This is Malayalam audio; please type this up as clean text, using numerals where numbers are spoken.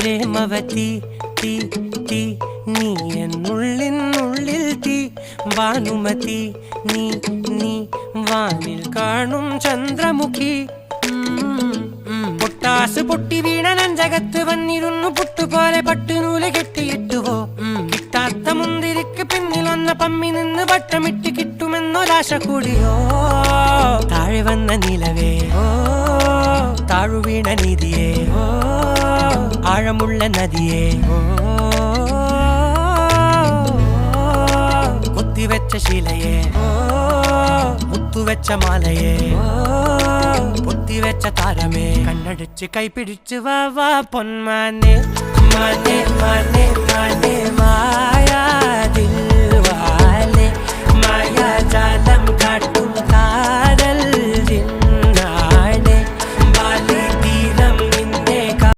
പ്രേമവതി തീ തീ നീ എന്നുള്ളിൽ തീ ഭാനുമതി നീ നീ വാനിൽ കാണും ചന്ദ്രമുഖി പൊട്ടാസ് പൊട്ടി വീണ നെഞ്ചകത്ത് വന്നിരുന്നു പുട്ടുപോലെ പട്ടുനൂല് കെട്ടിയിട്ടുവോ കിട്ടാത്ത മുന്തിരിക്ക് പിന്നിൽ വന്ന പമ്മി നിന്ന് വട്ടമിട്ട് കിട്ടുമെന്നൊരാശ കൂടിയോ താഴെ വന്ന നിലവേ താഴു വീണ നിധിയേ ആഴമുള്ള നദിയേ കൊത്തിവെച്ച ശിലയേ മുത്തുവെച്ച മാലയേ പൊത്തിവെച്ച താരമേ കണ്ണടിച്ച് കൈപിടിച്ച് വാ വാ പൊന്മാനെ മാനെ മാനെ മാനെ മായാ ദിൽവാലെ മായാ ജാല